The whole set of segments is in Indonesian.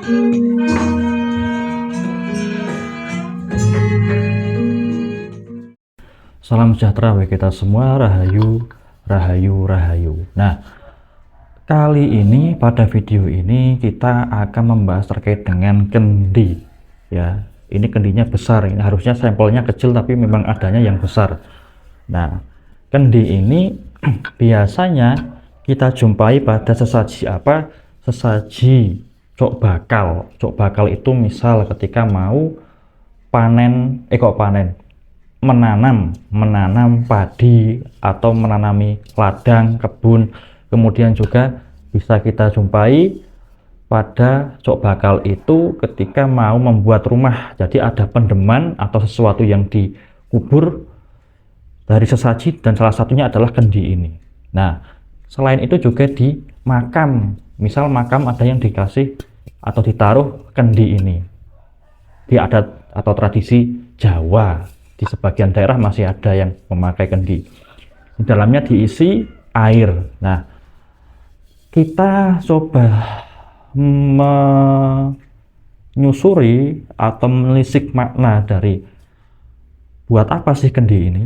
Salam sejahtera bagi kita semua, rahayu, rahayu, rahayu. Nah, kali ini pada video ini kita akan membahas terkait dengan kendi. Ya, ini kendinya besar. Ini harusnya sampelnya kecil tapi memang adanya yang besar. Nah, kendi ini biasanya kita jumpai pada sesaji apa? Sesaji cok bakal. Cok bakal itu misal ketika mau panen, menanam padi atau menanami ladang, kebun. Kemudian juga bisa kita jumpai pada cok bakal itu ketika mau membuat rumah. Jadi ada pendeman atau sesuatu yang dikubur dari sesaji, dan salah satunya adalah kendi ini. Nah, selain itu juga di makam. Misal makam ada yang dikasih atau ditaruh kendi ini. Di adat atau tradisi Jawa, di sebagian daerah masih ada yang memakai kendi. Di dalamnya diisi air. Nah, kita coba menyusuri atau menelisik makna dari buat apa sih kendi ini,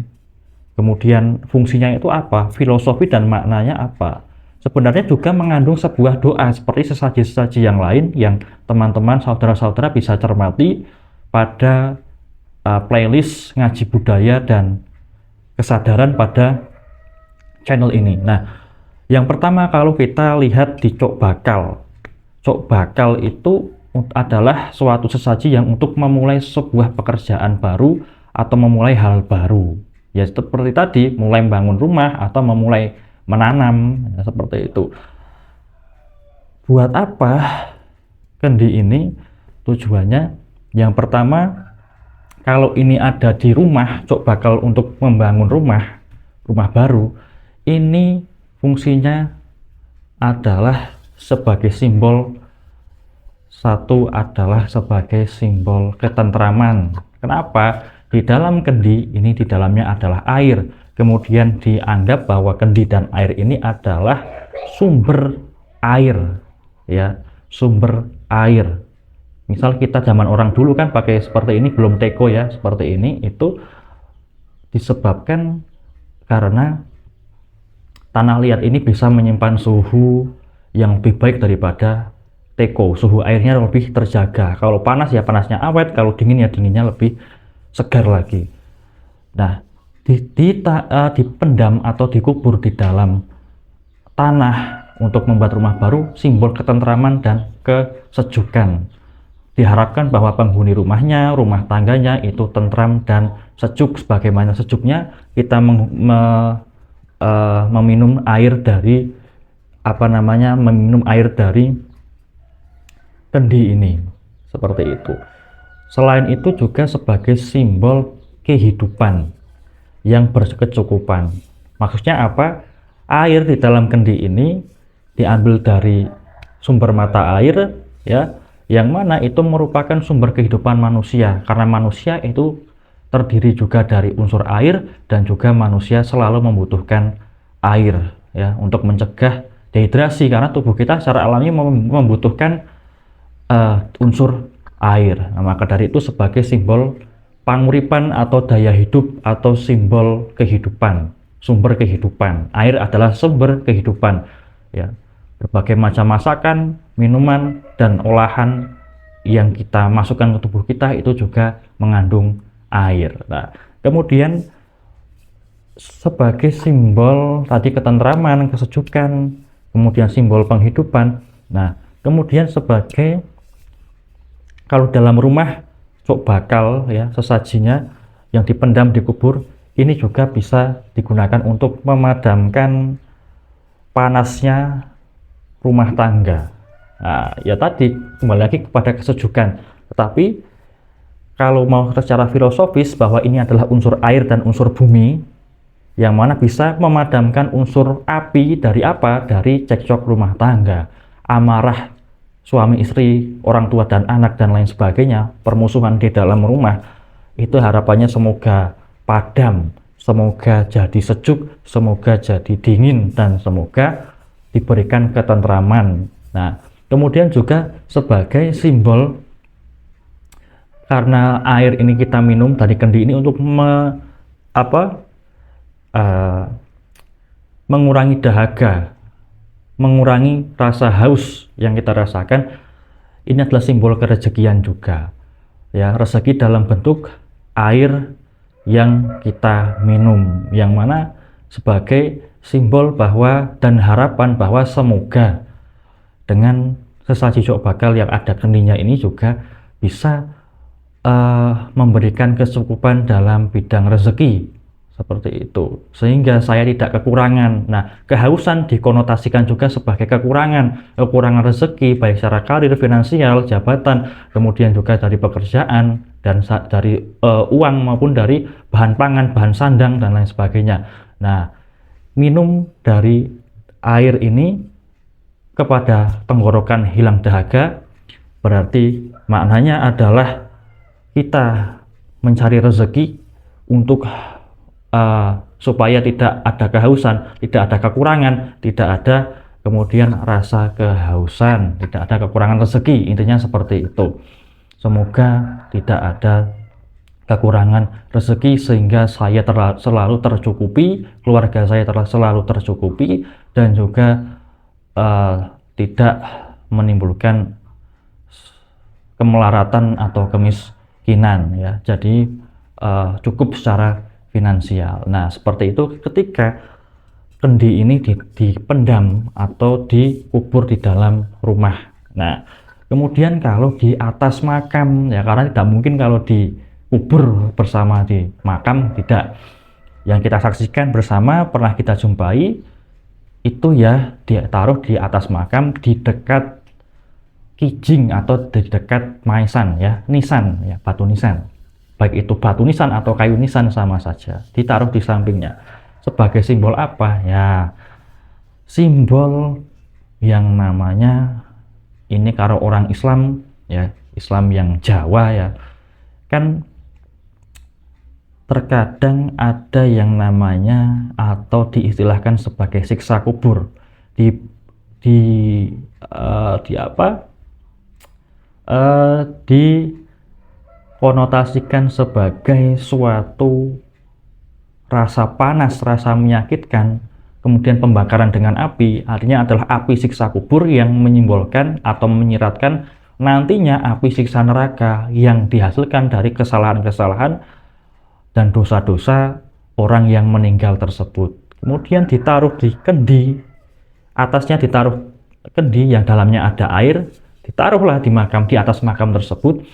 kemudian fungsinya itu apa, filosofi dan maknanya apa. Sebenarnya juga mengandung sebuah doa seperti sesaji-sesaji yang lain yang teman-teman, saudara-saudara bisa cermati pada playlist ngaji budaya dan kesadaran pada channel ini. Nah, yang pertama kalau kita lihat di cok bakal itu adalah suatu sesaji yang untuk memulai sebuah pekerjaan baru atau memulai hal baru. Ya seperti tadi, mulai membangun rumah atau memulai menanam, ya, seperti itu. Buat apa kendi ini? Tujuannya yang pertama, kalau ini ada di rumah, cok bakal untuk membangun rumah baru, ini fungsinya adalah sebagai simbol, satu adalah sebagai simbol ketentraman. Kenapa? Di dalam kendi ini, di dalamnya adalah air. Kemudian dianggap bahwa kendi dan air ini adalah sumber air, ya, sumber air. Misal kita zaman orang dulu kan pakai seperti ini, belum teko ya, seperti ini, itu disebabkan karena tanah liat ini bisa menyimpan suhu yang lebih baik daripada teko. Suhu airnya lebih terjaga. Kalau panas ya panasnya awet, kalau dingin ya dinginnya lebih segar lagi. Nah, dipendam atau dikubur di dalam tanah untuk membuat rumah baru, simbol ketentraman dan kesejukan. Diharapkan bahwa penghuni rumahnya, rumah tangganya itu tentram dan sejuk. Sebagaimana sejuknya kita meminum air dari meminum air dari kendi ini, seperti itu. Selain itu juga sebagai simbol kehidupan yang berkecukupan. Maksudnya apa? Air di dalam kendi ini diambil dari sumber mata air, ya, yang mana itu merupakan sumber kehidupan manusia, karena manusia itu terdiri juga dari unsur air, dan juga manusia selalu membutuhkan air, ya, untuk mencegah dehidrasi, karena tubuh kita secara alami membutuhkan unsur air. Nah, maka dari itu sebagai simbol panguripan atau daya hidup atau simbol kehidupan, sumber kehidupan. Air adalah sumber kehidupan, ya. Berbagai macam masakan, minuman, dan olahan yang kita masukkan ke tubuh kita itu juga mengandung air. Nah, kemudian sebagai simbol tadi ketentraman, kesejukan, kemudian simbol penghidupan. Nah, kemudian sebagai, kalau dalam rumah cok bakal, ya, sesajinya yang dipendam, dikubur, ini juga bisa digunakan untuk memadamkan panasnya rumah tangga. Nah, ya tadi kembali lagi kepada kesejukan. Tetapi kalau mau secara filosofis bahwa ini adalah unsur air dan unsur bumi, yang mana bisa memadamkan unsur api dari apa? Dari cekcok rumah tangga, amarah suami istri, orang tua dan anak, dan lain sebagainya, permusuhan di dalam rumah. Itu harapannya semoga padam, semoga jadi sejuk, semoga jadi dingin, dan semoga diberikan ketentraman. Nah, Kemudian juga sebagai simbol, karena air ini kita minum dari kendi ini untuk mengurangi dahaga, mengurangi rasa haus yang kita rasakan. Ini adalah simbol kerezekian juga, ya, rezeki dalam bentuk air yang kita minum, yang mana sebagai simbol bahwa dan harapan bahwa semoga dengan sesaji jok bakal yang ada kendinya ini juga bisa memberikan kecukupan dalam bidang rezeki, seperti itu, sehingga saya tidak kekurangan. Nah, kehausan dikonotasikan juga sebagai kekurangan rezeki, baik secara karir, finansial, jabatan, kemudian juga dari pekerjaan, dan dari uang maupun dari bahan pangan, bahan sandang, dan lain sebagainya. Nah, minum dari air ini kepada tenggorokan hilang dahaga, berarti maknanya adalah kita mencari rezeki untuk supaya tidak ada kehausan, tidak ada kekurangan, tidak ada kemudian rasa kehausan, tidak ada kekurangan rezeki. Intinya seperti itu. Semoga tidak ada kekurangan rezeki sehingga saya selalu tercukupi, keluarga saya selalu tercukupi, dan juga tidak menimbulkan kemelaratan atau kemiskinan, ya. Jadi cukup secara finansial. Nah, seperti itu ketika kendi ini dipendam atau dikubur di dalam rumah. Nah, kemudian kalau di atas makam, ya, karena tidak mungkin kalau dikubur bersama di makam, tidak. Yang kita saksikan bersama, pernah kita jumpai, itu ya ditaruh di atas makam di dekat kijing atau di dekat maisan, ya, nisan, ya, batu nisan. Baik itu batu nisan atau kayu nisan sama saja, ditaruh di sampingnya. Sebagai simbol apa? Ya, simbol yang namanya ini kalau orang Islam, ya, Islam yang Jawa, ya, kan terkadang ada yang namanya atau diistilahkan sebagai siksa kubur, dikonotasikan sebagai suatu rasa panas, rasa menyakitkan, kemudian pembakaran dengan api, artinya adalah api siksa kubur yang menyimbolkan atau menyiratkan nantinya api siksa neraka yang dihasilkan dari kesalahan-kesalahan dan dosa-dosa orang yang meninggal tersebut. Kemudian ditaruh di kendi, atasnya ditaruh kendi yang dalamnya ada air, ditaruhlah di makam, di atas makam tersebut.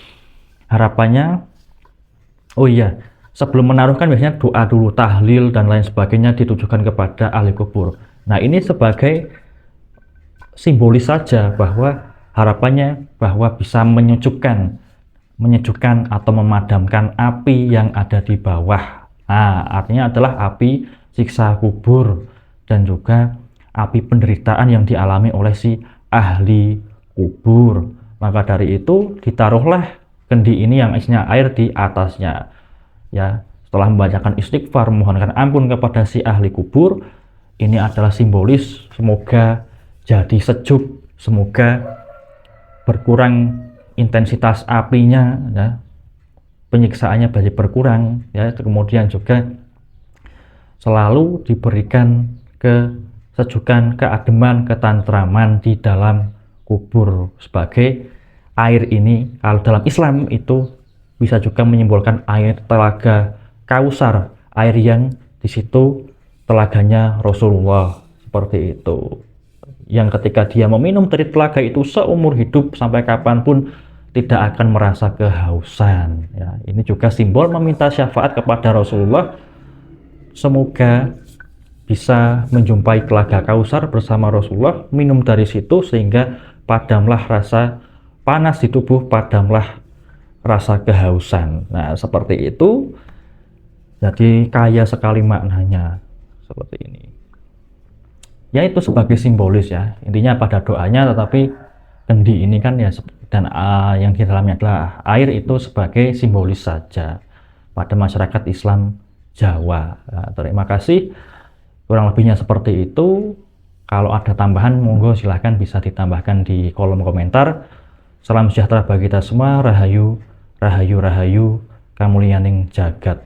Harapannya, oh iya, sebelum menaruhkan biasanya doa dulu, tahlil dan lain sebagainya ditujukan kepada ahli kubur. Nah, ini sebagai simbolis saja bahwa harapannya bahwa bisa menyejukkan atau memadamkan api yang ada di bawah. Nah, artinya adalah api siksa kubur dan juga api penderitaan yang dialami oleh si ahli kubur. Maka dari itu ditaruhlah kendi ini yang isinya air di atasnya. Ya, setelah membacakan istighfar, mohonkan ampun kepada si ahli kubur, ini adalah simbolis semoga jadi sejuk, semoga berkurang intensitas apinya, ya, penyiksaannya banyak berkurang, ya, kemudian juga selalu diberikan kesejukan, keademan, ketantraman di dalam kubur. Sebagai air ini, kalau dalam Islam itu bisa juga menyimbolkan air telaga Kausar, air yang di situ telaganya Rasulullah, seperti itu. Yang ketika dia meminum dari telaga itu seumur hidup sampai kapanpun tidak akan merasa kehausan, ya. Ini juga simbol meminta syafaat kepada Rasulullah, semoga bisa menjumpai telaga Kausar bersama Rasulullah, minum dari situ sehingga padamlah rasa panas di tubuh, padamlah rasa kehausan. Nah, seperti itu. Jadi kaya sekali maknanya, seperti ini. Ya, itu sebagai simbolis, ya. Intinya pada doanya, tetapi kendi ini kan, ya, dan yang di dalamnya adalah air, itu sebagai simbolis saja pada masyarakat Islam Jawa. Nah, terima kasih. Kurang lebihnya seperti itu. Kalau ada tambahan, monggo silahkan bisa ditambahkan di kolom komentar. Salam sejahtera bagi kita semua. Rahayu, rahayu, rahayu, kamulyaning jagat.